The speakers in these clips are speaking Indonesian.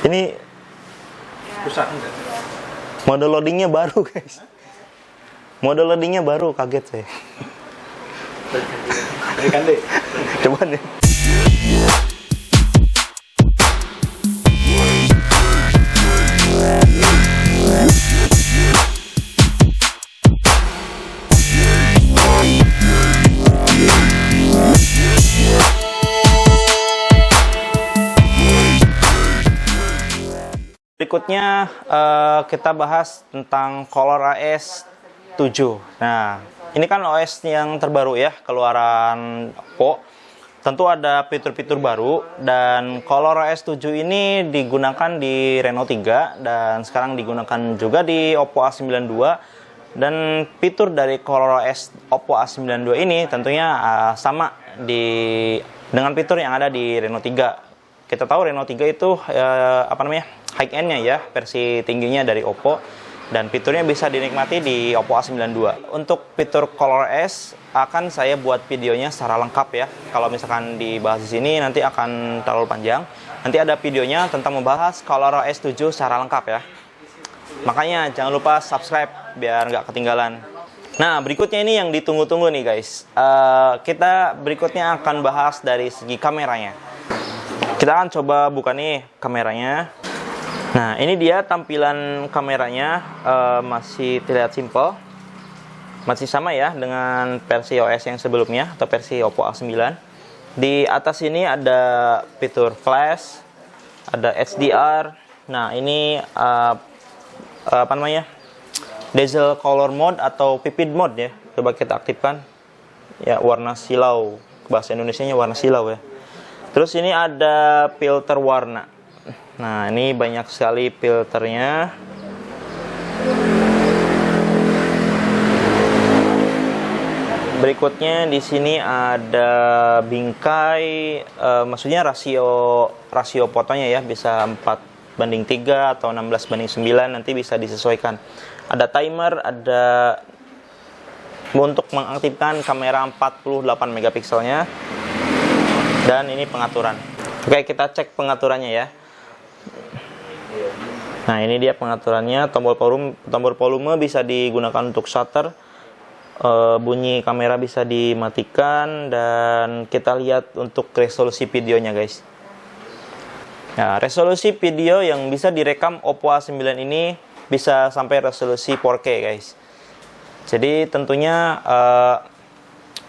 Ini Susah enggak? mode loadingnya baru guys. Mode loadingnya baru, kaget saya. Berikan deh. Coba deh. Berikutnya kita bahas tentang ColorOS 7. Nah, ini kan OS yang terbaru ya, keluaran Oppo. Tentu ada fitur-fitur baru, dan ColorOS 7 ini digunakan di Reno 3 dan sekarang digunakan juga di Oppo A92. Dan fitur dari ColorOS Oppo A92 ini tentunya sama dengan fitur yang ada di Reno 3. Kita tahu Reno 3 itu high-end-nya ya, versi tingginya dari Oppo, dan fiturnya bisa dinikmati di Oppo A92. Untuk fitur ColorOS akan saya buat videonya secara lengkap ya. Kalau misalkan dibahas di sini nanti akan terlalu panjang. Nanti ada videonya tentang membahas ColorOS 7 secara lengkap ya. Makanya jangan lupa subscribe biar nggak ketinggalan. Nah, berikutnya ini yang ditunggu-tunggu nih guys. Kita berikutnya akan bahas dari segi kameranya. Kita akan coba buka nih kameranya. Nah, ini dia tampilan kameranya, masih terlihat simple. Masih sama ya dengan versi OS yang sebelumnya atau versi Oppo A9. Di atas ini ada fitur flash, ada HDR. Nah, ini Dazzle Color Mode atau Vivid Mode ya. Coba kita aktifkan. Ya, warna silau. Bahasa Indonesianya warna silau ya. Terus ini ada filter warna. Nah, ini banyak sekali filternya. Berikutnya di sini ada bingkai, maksudnya rasio fotonya ya, bisa 4:3 atau 16:9, nanti bisa disesuaikan. Ada timer, ada untuk mengaktifkan kamera 48 megapikselnya. Dan ini pengaturan. Oke, kita cek pengaturannya ya. Nah, ini dia pengaturannya. Tombol volume bisa digunakan untuk shutter. Bunyi kamera bisa dimatikan, dan kita lihat untuk resolusi videonya guys. Nah, resolusi video yang bisa direkam Oppo A9 ini bisa sampai resolusi 4K guys. Jadi tentunya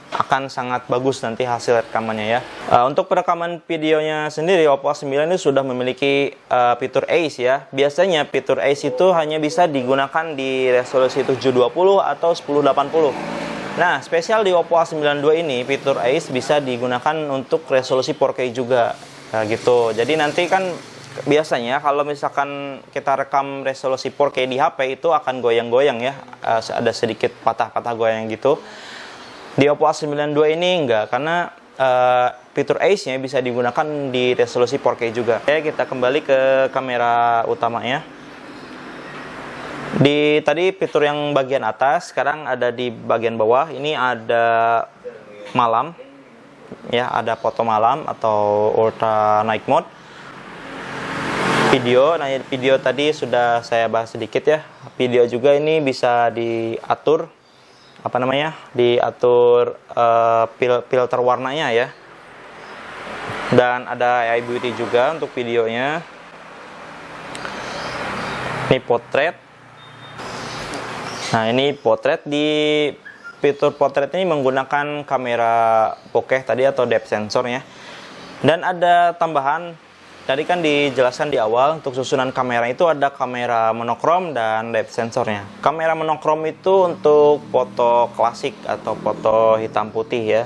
akan sangat bagus nanti hasil rekamannya ya. Untuk perekaman videonya sendiri, Oppo A9 ini sudah memiliki fitur ACE ya. Biasanya fitur ACE itu hanya bisa digunakan di resolusi 720 atau 1080. Nah, spesial di Oppo A92 ini, fitur ACE bisa digunakan untuk resolusi 4K juga. Nah, gitu. Jadi nanti kan biasanya kalau misalkan kita rekam resolusi 4K di HP itu akan goyang-goyang ya. Ada sedikit patah-patah goyang gitu. Di Oppo A92 ini enggak, karena fitur ACE-nya bisa digunakan di resolusi 4K juga. Oke, kita kembali ke kamera utamanya. Tadi fitur yang bagian atas, sekarang ada di bagian bawah. Ini ada malam, ya, ada foto malam atau ultra night mode. Video, nah video tadi sudah saya bahas sedikit ya. Video juga ini bisa diatur. Diatur filter warnanya ya. Dan ada AI Beauty juga untuk videonya. Ini potret. Nah, ini potret. Di fitur potret ini menggunakan kamera bokeh tadi atau depth sensor ya. Dan ada tambahan, tadi kan dijelaskan di awal, untuk susunan kamera itu ada kamera monokrom dan depth sensornya. Kamera monokrom itu untuk foto klasik atau foto hitam putih ya.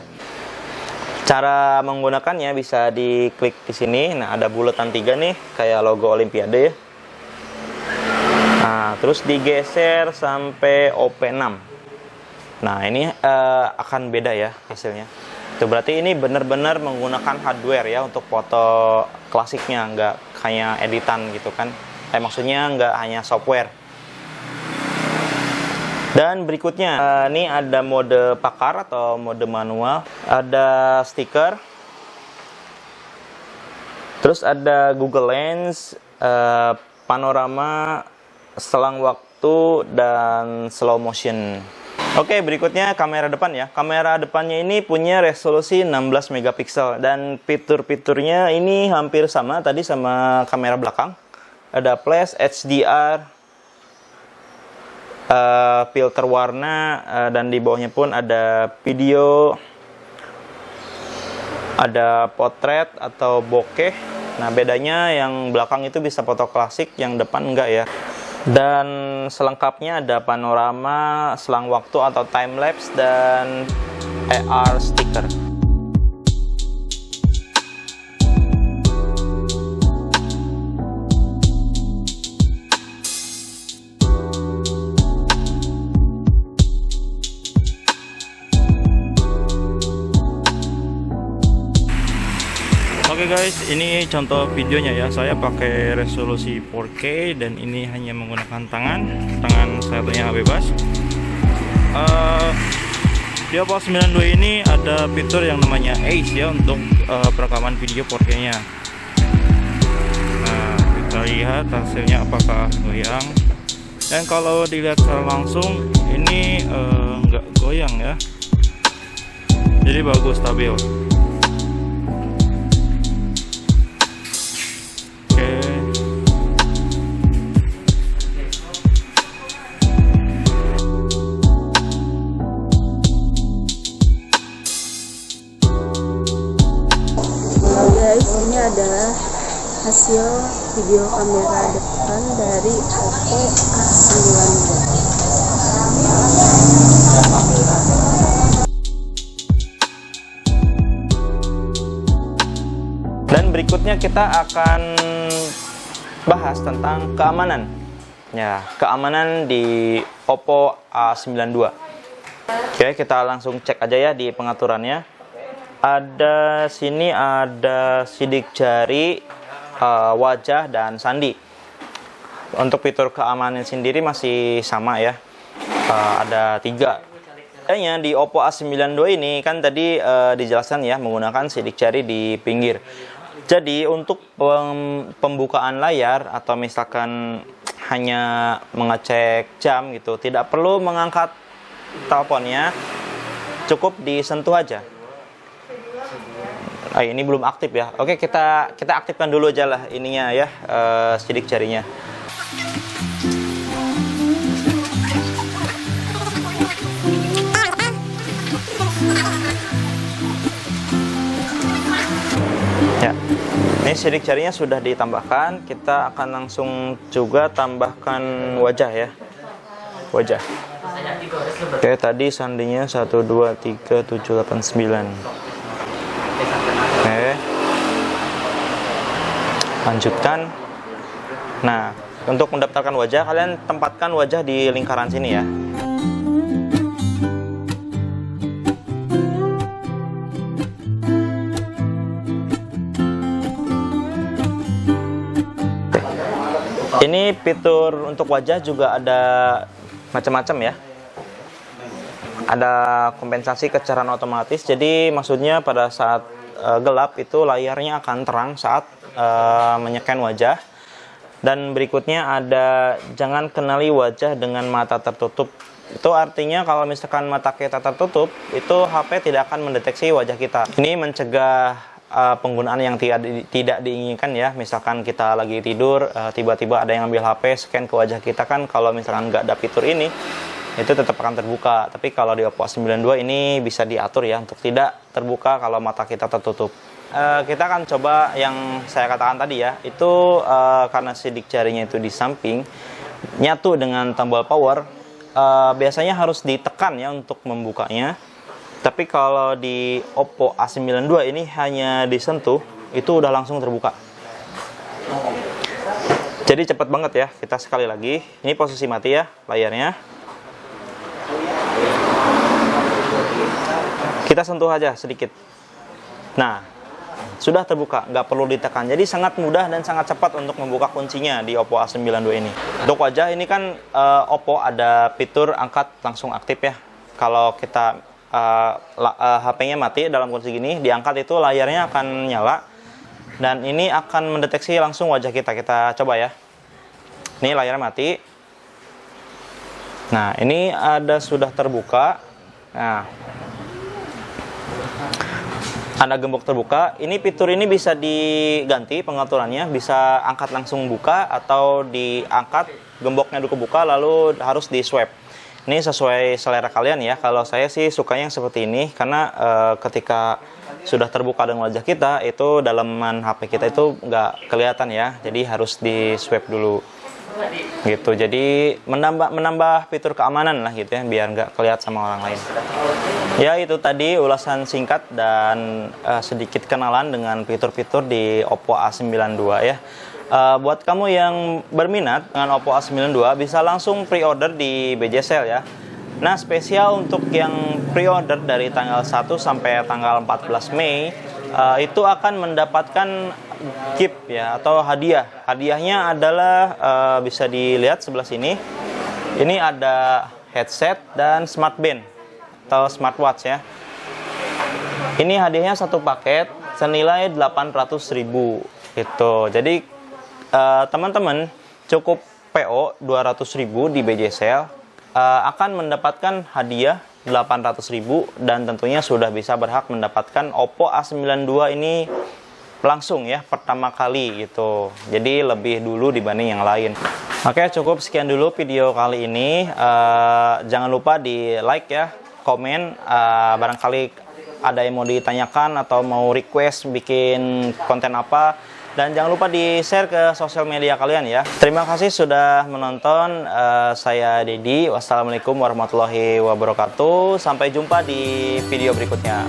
Cara menggunakannya bisa diklik di sini. Nah, ada bulatan 3 nih, kayak logo Olimpiade ya. Nah, terus digeser sampai OP6. Nah, ini akan beda ya hasilnya. Itu berarti ini benar-benar menggunakan hardware ya untuk foto klasiknya, nggak hanya editan gitu kan. Maksudnya nggak hanya software. Dan berikutnya, ini ada mode pakar atau mode manual. Ada stiker. Terus ada Google Lens, panorama, selang waktu, dan slow motion. Oke, berikutnya kamera depan ya. Kamera depannya ini punya resolusi 16 megapiksel dan fitur-fiturnya ini hampir sama tadi sama kamera belakang. Ada flash, HDR, filter warna, dan di bawahnya pun ada video, ada potret atau bokeh. Nah, bedanya yang belakang itu bisa foto klasik, yang depan enggak ya. Dan selengkapnya ada panorama, selang waktu atau time lapse, dan AR sticker. Oke guys, ini contoh videonya ya. Saya pakai resolusi 4K dan ini hanya menggunakan tangan satunya bebas. Di Oppo A92 ini ada fitur yang namanya Ace ya untuk perekaman video 4K-nya. Nah, kita lihat hasilnya apakah goyang. Dan kalau dilihat secara langsung ini nggak goyang ya. Jadi bagus, stabil. Guys, ini adalah hasil video kamera depan dari Oppo A92. Dan berikutnya kita akan bahas tentang keamanan. Ya, keamanan di Oppo A92. Oke, kita langsung cek aja ya di pengaturannya. Sini ada sidik jari, wajah, dan sandi. Untuk fitur keamanan sendiri masih sama ya. Ada 3. Kayaknya di Oppo A92 ini kan tadi dijelaskan ya menggunakan sidik jari di pinggir. Jadi untuk pembukaan layar atau misalkan hanya mengecek jam gitu, tidak perlu mengangkat teleponnya, cukup disentuh aja. Ini belum aktif ya. Oke, kita aktifkan dulu aja lah ininya ya, sidik jarinya. Ya, ini sidik jarinya sudah ditambahkan. Kita akan langsung juga tambahkan wajah ya. Wajah. Oke, tadi sandinya 1, 2, 3, 7, 8, 9. Oke, lanjutkan. Nah, untuk mendaftarkan wajah, kalian tempatkan wajah di lingkaran sini ya. Ini fitur untuk wajah juga ada macam-macam ya. Ada kompensasi kecerahan otomatis. Jadi maksudnya pada saat gelap itu layarnya akan terang saat menyekan wajah. Dan berikutnya ada jangan kenali wajah dengan mata tertutup. Itu artinya kalau misalkan mata kita tertutup, itu HP tidak akan mendeteksi wajah kita. Ini mencegah penggunaan yang tidak diinginkan ya. Misalkan kita lagi tidur, tiba-tiba ada yang ambil HP, scan ke wajah kita, kan kalau misalkan nggak ada fitur ini, itu tetap akan terbuka. Tapi kalau di Oppo A92 ini bisa diatur ya untuk tidak terbuka kalau mata kita tertutup. Kita akan coba yang saya katakan tadi ya, itu karena sidik jarinya itu di samping nyatu dengan tombol power, biasanya harus ditekan ya untuk membukanya. Tapi kalau di Oppo A92 ini hanya disentuh, itu udah langsung terbuka. Jadi cepat banget ya. Kita sekali lagi, ini posisi mati ya layarnya. Kita sentuh aja sedikit. Nah, sudah terbuka, nggak perlu ditekan. Jadi sangat mudah dan sangat cepat untuk membuka kuncinya di Oppo A92 ini. Untuk wajah ini kan Oppo ada fitur angkat langsung aktif ya. Kalau kita HP-nya mati dalam kondisi gini, diangkat itu layarnya akan nyala. dan ini akan mendeteksi langsung wajah kita. Kita coba ya. Ini layarnya mati. Nah, ini sudah terbuka. Nah, ada gembok terbuka. Ini fitur ini bisa diganti pengaturannya, bisa angkat langsung buka atau diangkat gemboknya dulu kebuka lalu harus di swipe. Ini sesuai selera kalian ya. Kalau saya sih sukanya yang seperti ini karena ketika sudah terbuka dengan wajah kita itu dalaman HP kita itu nggak kelihatan ya. Jadi harus di swipe dulu. Gitu. Jadi menambah fitur keamanan lah gitu ya biar nggak kelihatan sama orang lain. Ya itu tadi ulasan singkat dan sedikit kenalan dengan fitur-fitur di Oppo A92 ya. Buat kamu yang berminat dengan Oppo A92 bisa langsung pre-order di BJ Sale ya. Nah, spesial untuk yang pre-order dari tanggal 1 sampai tanggal 14 Mei itu akan mendapatkan gift ya atau hadiah. Hadiahnya adalah bisa dilihat sebelah sini. Ini ada headset dan smart band atau smartwatch ya. Ini hadiahnya satu paket senilai 800.000 gitu. Jadi teman-teman cukup PO 200.000 di BJ Sale akan mendapatkan hadiah 800.000 dan tentunya sudah bisa berhak mendapatkan Oppo A92 ini langsung ya pertama kali gitu. Jadi lebih dulu dibanding yang lain. Oke, cukup sekian dulu video kali ini. Jangan lupa di like ya, komen barangkali ada yang mau ditanyakan atau mau request bikin konten apa. Dan jangan lupa di-share ke sosial media kalian ya. Terima kasih sudah menonton. Saya Dedi. Wassalamualaikum warahmatullahi wabarakatuh. Sampai jumpa di video berikutnya.